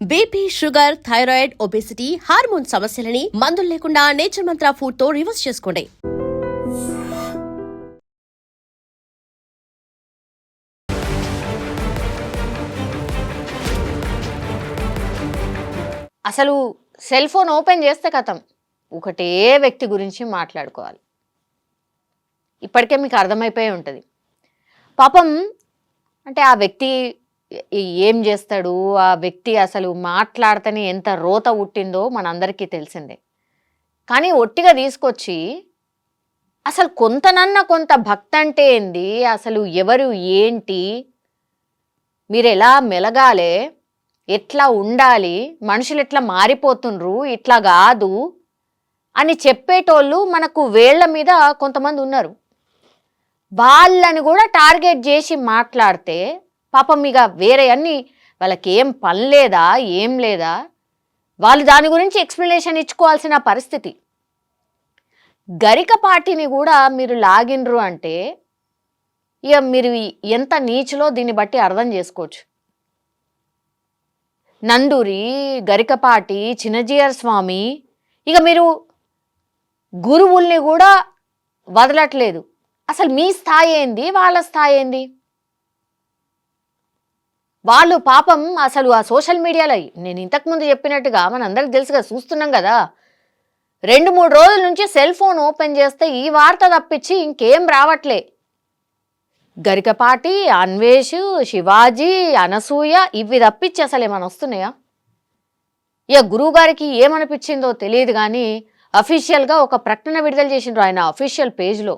BP, sugar, thyroid, obesity, hormone సమస్యలని మందులు లేకుండా నేచర్ మంత్ర ఫుడ్ తో రివర్స్ చేసుకోండి. అసలు సెల్ ఫోన్ ఓపెన్ చేస్తే కథం ఒకటే వ్యక్తి గురించి మాట్లాడుకోవాలి. ఇప్పటికే మీకు అర్థమైపోయి ఉంటుంది. పాపం అంటే ఆ వ్యక్తి ఏం చేస్తాడు, ఆ వ్యక్తి అసలు మాట్లాడితేనే ఎంత రోత పుట్టిందో మనందరికీ తెలిసిందే. కానీ ఒట్టిగా తీసుకొచ్చి అసలు కొంత భక్తి అంటే ఏంది, అసలు ఎవరు ఏంటి, మీరు ఎలా మెలగాలి, ఎట్లా ఉండాలి, మనుషులు ఎట్లా మారిపోతుండ్రు, ఇట్లా కాదు అని చెప్పేటోళ్ళు మనకు వేళ్ల మీద కొంతమంది ఉన్నారు. వాళ్ళని కూడా టార్గెట్ చేసి మాట్లాడితే పాపం ఇక వేరే అన్ని వాళ్ళకి ఏం పని లేదా, ఏం లేదా, వాళ్ళు దాని గురించి ఎక్స్ప్లెనేషన్ ఇచ్చుకోవాల్సిన పరిస్థితి. గరికపాటిని కూడా మీరు లాగినరు అంటే ఇక మీరు ఎంత నీచులో దీన్ని బట్టి అర్థం చేసుకోవచ్చు. నందూరి, గరికపాటి, చిన్నజీయర్ స్వామి, ఇక మీరు గురువుల్ని కూడా వదలట్లేదు. అసలు మీ స్థాయి ఏంది, వాళ్ళ స్థాయి ఏంది? వాళ్ళు పాపం అసలు ఆ సోషల్ మీడియాలో నేను ఇంతకుముందు చెప్పినట్టుగా మనందరికి తెలుసుగా, చూస్తున్నాం కదా, 2-3 రోజుల నుంచి సెల్ ఫోన్ ఓపెన్ చేస్తే ఈ వార్త తప్పించి ఇంకేం రావట్లే. గరికపాటి, అన్వేష్, శివాజీ, అనసూయ ఇవి తప్పించి అసలు ఏమైనా వస్తున్నాయా? ఇక గురువు గారికి ఏమనిపించిందో తెలియదు కానీ అఫీషియల్గా ఒక ప్రకటన విడుదల చేసిండ్రు ఆయన అఫీషియల్ పేజ్లో.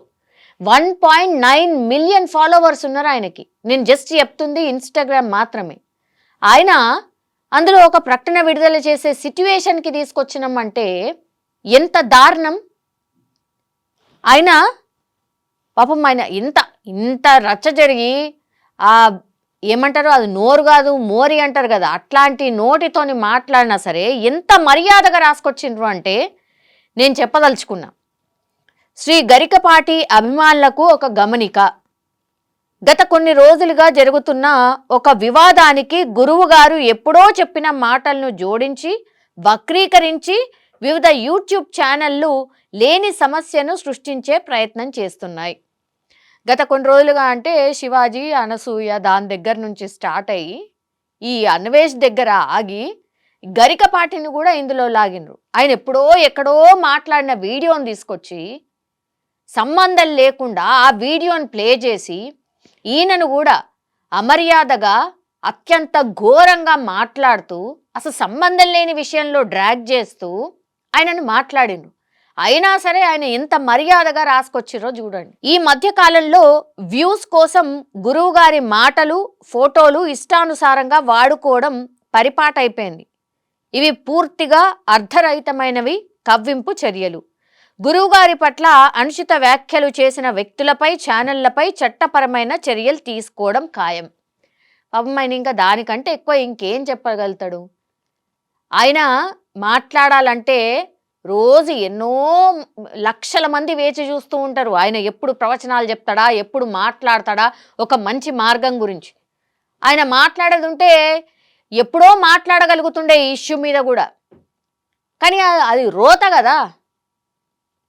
1.9 మిలియన్ ఫాలోవర్స్ ఉన్నారు ఆయనకి. నేను జస్ట్ చెప్తుంది ఇన్స్టాగ్రామ్ మాత్రమే. ఆయన అందులో ఒక ప్రకటన విడుదల చేసే సిట్యువేషన్కి తీసుకొచ్చినామంటే ఎంత దారుణం. ఆయన పాపం ఆయన ఇంత రచ్చ జరిగి ఏమంటారు, అది నోరు కాదు మోరి అంటారు కదా, అట్లాంటి నోటితోని మాట్లాడినా సరే ఎంత మర్యాదగా రాసుకొచ్చిండ్రు అంటే నేను చెప్పదలుచుకున్నా. శ్రీ గరికపాటి అభిమానులకు ఒక గమనిక. గత కొన్ని రోజులుగా జరుగుతున్న ఒక వివాదానికి గురువు గారు ఎప్పుడో చెప్పిన మాటలను జోడించి వక్రీకరించి వివిధ యూట్యూబ్ ఛానళ్లు లేని సమస్యను సృష్టించే ప్రయత్నం చేస్తున్నాయి. గత కొన్ని రోజులుగా అంటే శివాజీ, అనసూయ దాని దగ్గర నుంచి స్టార్ట్ అయ్యి ఈ అన్వేష్ దగ్గర ఆగి గరికపాటిని కూడా ఇందులో లాగినరు. ఆయన ఎక్కడో మాట్లాడిన వీడియోని తీసుకొచ్చి సంబంధం లేకుండా ఆ వీడియోని ప్లే చేసి ఈయనను కూడా అమర్యాదగా అత్యంత ఘోరంగా మాట్లాడుతూ అసలు సంబంధం లేని విషయంలో డ్రాగ్ చేస్తూ ఆయనను మాట్లాడిండ్రు. అయినా సరే ఆయన ఎంత మర్యాదగా రాసుకొచ్చిరో చూడండి. ఈ మధ్య కాలంలో వ్యూస్ కోసం గురువు గారి మాటలు, ఫోటోలు ఇష్టానుసారంగా వాడుకోవడం పరిపాటైపోయింది. ఇవి పూర్తిగా అర్థరహితమైనవి, కవ్వింపు చర్యలు. గురువుగారి పట్ల అనుచిత వ్యాఖ్యలు చేసిన వ్యక్తులపై, ఛానళ్లపై చట్టపరమైన చర్యలు తీసుకోవడం ఖాయం. పాపం ఆయన ఇంకా దానికంటే ఎక్కువ ఇంకేం చెప్పగలుగుతాడు? ఆయన మాట్లాడాలంటే రోజు ఎన్నో లక్షల మంది వేచి చూస్తూ ఉంటారు. ఆయన ఎప్పుడు ప్రవచనాలు చెప్తాడా, ఎప్పుడు మాట్లాడతాడా ఒక మంచి మార్గం గురించి. ఆయన మాట్లాడేది ఉంటే ఎప్పుడో మాట్లాడగలుగుతుండే ఈ ఇష్యూ మీద కూడా. కానీ అది రోత కదా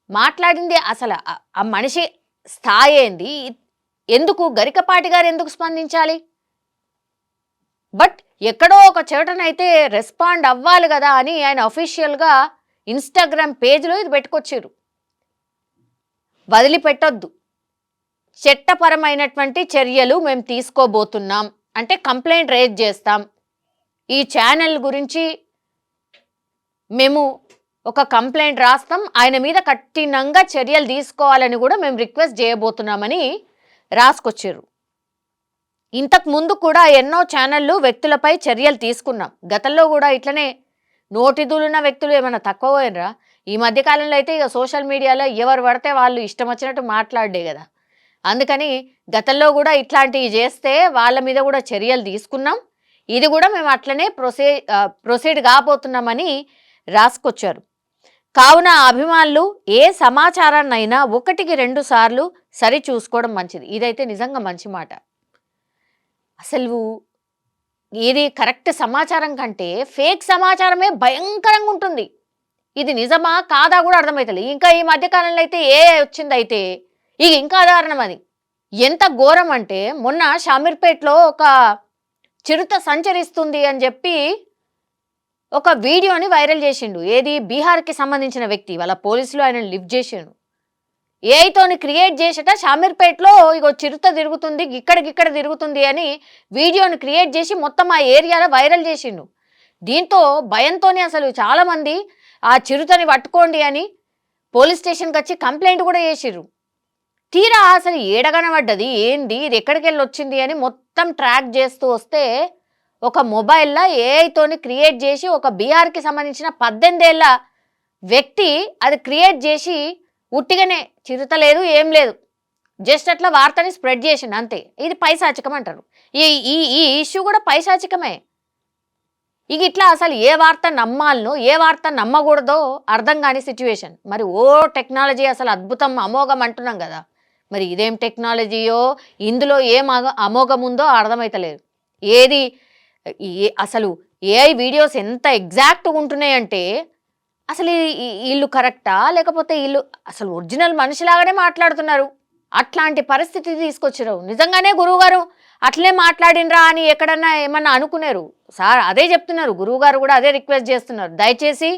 మాట్లాడింది. అసలు ఆ మనిషి స్థాయి ఏంది, ఎందుకు గరికపాటి గారు ఎందుకు స్పందించాలి? బట్ ఎక్కడో ఒక చోటనైతే రెస్పాండ్ అవ్వాలి కదా అని ఆయన అఫీషియల్గా ఇన్స్టాగ్రామ్ పేజ్లో ఇది పెట్టుకొచ్చారు. వదిలిపెట్టొద్దు, చట్టపరమైనటువంటి చర్యలు మేము తీసుకోబోతున్నాం అంటే కంప్లైంట్ రేజ్ చేస్తాం, ఈ ఛానల్ గురించి మేము ఒక కంప్లైంట్ రాస్తాం, ఆయన మీద కఠినంగా చర్యలు తీసుకోవాలని కూడా మేము రిక్వెస్ట్ చేయబోతున్నామని రాసుకొచ్చారు. ఇంతకు ముందు కూడా ఎన్నో ఛానళ్ళు వ్యక్తులపై చర్యలు తీసుకున్నాం. గతంలో కూడా ఇట్లనే నోటిదులున్న వ్యక్తులు ఏమైనా తక్కువ పోయినరా? ఈ మధ్యకాలంలో అయితే ఇక సోషల్ మీడియాలో ఎవరు పడితే వాళ్ళు ఇష్టం వచ్చినట్టు మాట్లాడే కదా. అందుకని గతంలో కూడా ఇట్లాంటివి చేస్తే వాళ్ళ మీద కూడా చర్యలు తీసుకున్నాం, ఇది కూడా మేము అట్లనే ప్రొసీడ్ కాబోతున్నామని రాసుకొచ్చారు. కావున అభిమానులు ఏ సమాచారాన్నైనా 1-2 సార్లు సరి చూసుకోవడం మంచిది. ఇదైతే నిజంగా మంచి మాట. అసలు ఇది కరెక్ట్ సమాచారం కంటే ఫేక్ సమాచారమే భయంకరంగా ఉంటుంది. ఇది నిజమా కాదా కూడా అర్థమవుతుంది. ఇంకా ఈ మధ్యకాలంలో అయితే వచ్చిందైతే ఇక ఇంకా దారుణం. అది ఎంత ఘోరం అంటే మొన్న షామీర్పేటలో ఒక చిరుత సంచరిస్తుంది అని చెప్పి ఒక వీడియోని వైరల్ చేసిండు. ఏది బీహార్కి సంబంధించిన వ్యక్తి, వాళ్ళ పోలీసులు ఆయన లిఫ్ట్ చేసిండు. ఏఐతోని క్రియేట్ చేసేట షామీర్పేటలో ఇగో చిరుత తిరుగుతుంది, ఇక్కడికిక్కడ తిరుగుతుంది అని వీడియోని క్రియేట్ చేసి మొత్తం ఆ ఏరియాలో వైరల్ చేసిండు. దీంతో భయంతోనే అసలు చాలామంది ఆ చిరుతని పట్టుకోండి అని పోలీస్ స్టేషన్కి వచ్చి కంప్లైంట్ కూడా చేసిర్రు. తీరా అసలు ఏడగనబడ్డది ఏంది, ఇది ఎక్కడికి వెళ్ళి వచ్చింది అని మొత్తం ట్రాక్ చేస్తూ వస్తే ఒక మొబైల్లో ఏఐతోని క్రియేట్ చేసి ఒక బీహార్కి సంబంధించిన 18 ఏళ్ల వ్యక్తి అది క్రియేట్ చేసి ఉట్టిగానే చిరుత లేదు ఏం లేదు జస్ట్ అట్లా వార్తని స్ప్రెడ్ చేసిండు అంతే. ఇది పైశాచికం అంటారు. ఈ ఇష్యూ కూడా పైశాచికమే. ఇక ఇట్లా అసలు ఏ వార్త నమ్మాలనో ఏ వార్త నమ్మకూడదో అర్థం కాని సిచ్యువేషన్. మరి టెక్నాలజీ అసలు అద్భుతం అమోఘం అంటున్నాం కదా, మరి ఇదేం టెక్నాలజీయో ఇందులో ఏం అమోఘం ఉందో అర్థమవుతలేదు. ఏది అసలు ఏఐ వీడియోస్ ఎంత ఎగ్జాక్ట్గా ఉంటున్నాయంటే అసలు వీళ్ళు కరెక్టా లేకపోతే వీళ్ళు అసలు ఒరిజినల్ మనిషిలాగానే మాట్లాడుతున్నారు. అట్లాంటి పరిస్థితి తీసుకొచ్చారు. నిజంగానే గురువుగారు అట్లే మాట్లాడినరా అని ఎక్కడన్నా ఏమన్నా అనుకున్నారు సార్? అదే చెప్తున్నారు గురువుగారు కూడా అదే రిక్వెస్ట్ చేస్తున్నారు. దయచేసి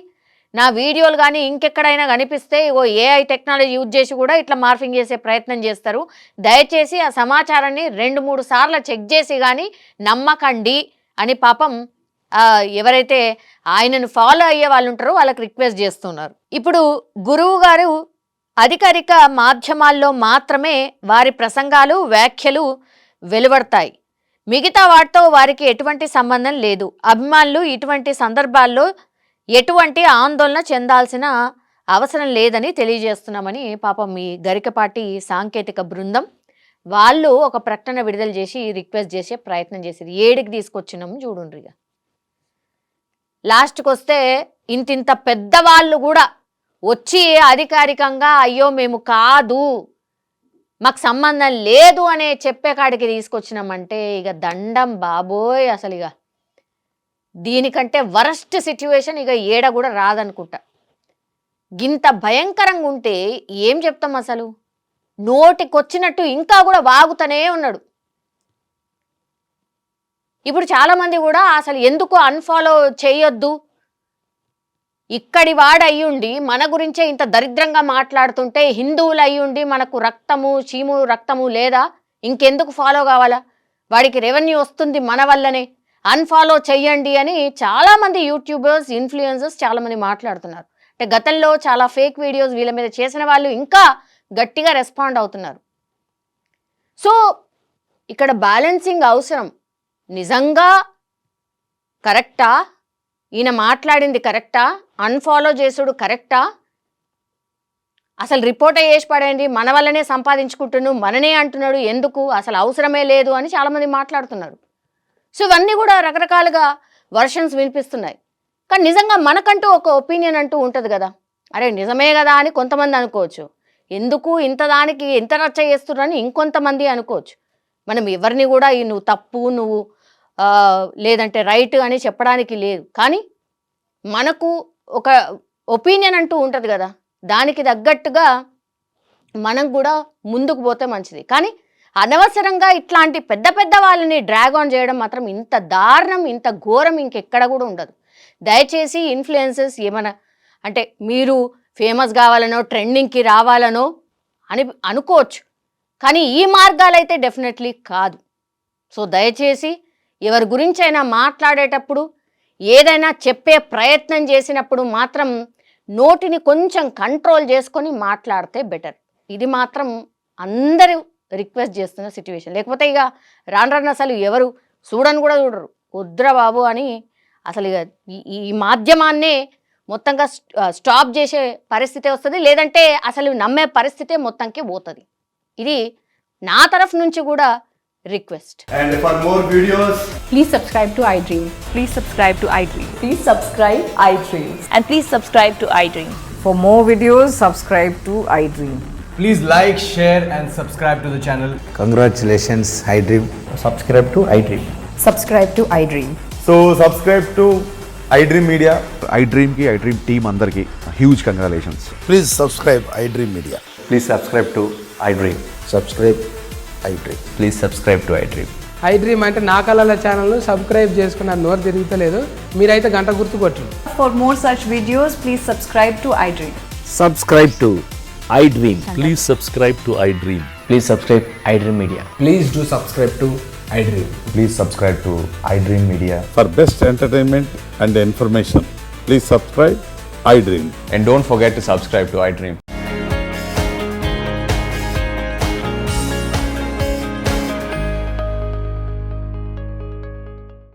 నా వీడియోలు కానీ ఇంకెక్కడైనా కనిపిస్తే ఇగో ఏఐ టెక్నాలజీ యూజ్ చేసి కూడా ఇట్లా మార్ఫింగ్ చేసే ప్రయత్నం చేస్తారు. దయచేసి ఆ సమాచారాన్ని 2-3 సార్లు చెక్ చేసి కానీ నమ్మకండి అని పాపం ఎవరైతే ఆయనను ఫాలో అయ్యే వాళ్ళు ఉంటారో వాళ్ళకి రిక్వెస్ట్ చేస్తున్నారు. ఇప్పుడు గురువు గారు అధికారిక మాధ్యమాల్లో మాత్రమే వారి ప్రసంగాలు వ్యాఖ్యలు వెలువడతాయి. మిగతా వాటితో వారికి ఎటువంటి సంబంధం లేదు. అభిమానులు ఇటువంటి సందర్భాల్లో ఎటువంటి ఆందోళన చెందాల్సిన అవసరం లేదని తెలియజేస్తున్నామని పాపం ఈ గరికపాటి సాంకేతిక బృందం వాళ్ళు ఒక ప్రకటన విడుదల చేసి రిక్వెస్ట్ చేసే ప్రయత్నం చేసేది. ఏడికి తీసుకొచ్చినాము చూడుండ్రిగా. లాస్ట్కి వస్తే ఇంతింత పెద్దవాళ్ళు కూడా వచ్చి అధికారికంగా అయ్యో మేము కాదు మాకు సంబంధం లేదు అనే చెప్పే కాడికి తీసుకొచ్చినామంటే ఇక దండం బాబోయ్. అసలు ఇక దీనికంటే వరస్ట్ సిచ్యువేషన్ ఇక ఏడ కూడా రాదనుకుంటా. గింత భయంకరంగా ఉంటే ఏం చెప్తాం అసలు? నోటికొచ్చినట్టు ఇంకా కూడా వాగుతూనే ఉన్నాడు. ఇప్పుడు చాలామంది కూడా అసలు ఎందుకు అన్ఫాలో చేయొద్దు, ఇక్కడి వాడు అయ్యుండి మన గురించే ఇంత దరిద్రంగా మాట్లాడుతుంటే హిందువులు అయ్యుండి మనకు రక్తము చీము రక్తము లేదా ఇంకెందుకు ఫాలో కావాలా, వాడికి రెవెన్యూ వస్తుంది మన వల్లనే, అన్ఫాలో చెయ్యండి అని చాలామంది యూట్యూబర్స్ ఇన్ఫ్లుయెన్సర్స్ చాలామంది మాట్లాడుతున్నారు. అంటే గతంలో చాలా ఫేక్ వీడియోస్ వీళ్ళ మీద చేసిన వాళ్ళు ఇంకా గట్టిగా రెస్పాండ్ అవుతున్నారు. సో ఇక్కడ బ్యాలెన్సింగ్ అవసరం. నిజంగా కరెక్టా, ఈయన మాట్లాడింది కరెక్టా, అన్ఫాలో చేసుడు కరెక్టా, అసలు రిపోర్ట్ చేసి పడండి మన వల్లనే సంపాదించుకుంటున్నాడు మననే అంటున్నాడు ఎందుకు, అసలు అవసరమే లేదు అని చాలామంది మాట్లాడుతున్నారు. సో ఇవన్నీ కూడా రకరకాలుగా వర్షన్స్ వినిపిస్తున్నాయి. కానీ నిజంగా మనకంటూ ఒక ఒపీనియన్ అంటూ ఉంటుంది కదా, అరే నిజమే కదా అని కొంతమంది అనుకోవచ్చు, ఎందుకు ఇంత దానికి ఎంత రచ్చ చేస్తున్నారని ఇంకొంతమంది అనుకోవచ్చు. మనం ఎవరిని కూడా నువ్వు తప్పు నువ్వు లేదంటే రైట్ అని చెప్పడానికి లేదు. కానీ మనకు ఒక ఒపీనియన్ అంటూ ఉంటుంది కదా, దానికి తగ్గట్టుగా మనం కూడా ముందుకు పోతే మంచిది. కానీ అనవసరంగా ఇట్లాంటి పెద్ద పెద్ద వాళ్ళని డ్రాగ్ ఆన్ చేయడం మాత్రం ఇంత దారుణం ఇంత ఘోరం ఇంకెక్కడ కూడా ఉండదు. దయచేసి ఇన్ఫ్లుయెన్సర్స్ ఏమైనా అంటే మీరు ఫేమస్ కావాలనో ట్రెండింగ్కి రావాలనో అని అనుకోవచ్చు, కానీ ఈ మార్గాలైతే డెఫినెట్లీ కాదు. సో దయచేసి ఎవరి గురించైనా మాట్లాడేటప్పుడు ఏదైనా చెప్పే ప్రయత్నం చేసినప్పుడు మాత్రం నోటిని కొంచెం కంట్రోల్ చేసుకొని మాట్లాడితే బెటర్. ఇది మాత్రం అందరూ రిక్వెస్ట్ చేస్తున్న సిచ్యువేషన్. లేకపోతే ఇక రాను అసలు ఎవరు చూడని కూడా చూడరు, వద్దురా బాబు అని అసలు ఇక ఈ మాధ్యమాన్నే మొత్తంగా స్టాప్ చేసే పరిస్థితి వస్తుంది, లేదంటే అసలు నమ్మే పరిస్థితే మొత్తంకి పోతుంది. ఇది నా తరఫు నుంచి కూడా request. And for more videos, Please subscribe to iDream. Please subscribe to iDream. Please subscribe iDream. And please subscribe to iDream. For more videos, subscribe to iDream. please like, share and subscribe to the channel. Congratulations, iDream. Subscribe to iDream. Subscribe to iDream. So subscribe to iDream Media. iDream team అందరికి huge congratulations. Please subscribe iDream Media. Please subscribe to iDream. Subscribe iDream. Please subscribe to iDream. iDream అంటే నా కళల ఛానల్ను subscribe చేసుకున్న నోరు తిరుగుతలేదు, మీరైతే గంట గుర్తు కొట్టండి. For more such videos, please subscribe to iDream. Subscribe to iDream. Please subscribe to iDream. Please subscribe iDream Media. Please do subscribe to iDream. Please subscribe to iDream Media. For best entertainment and information, please subscribe iDream. And don't forget to subscribe to iDream.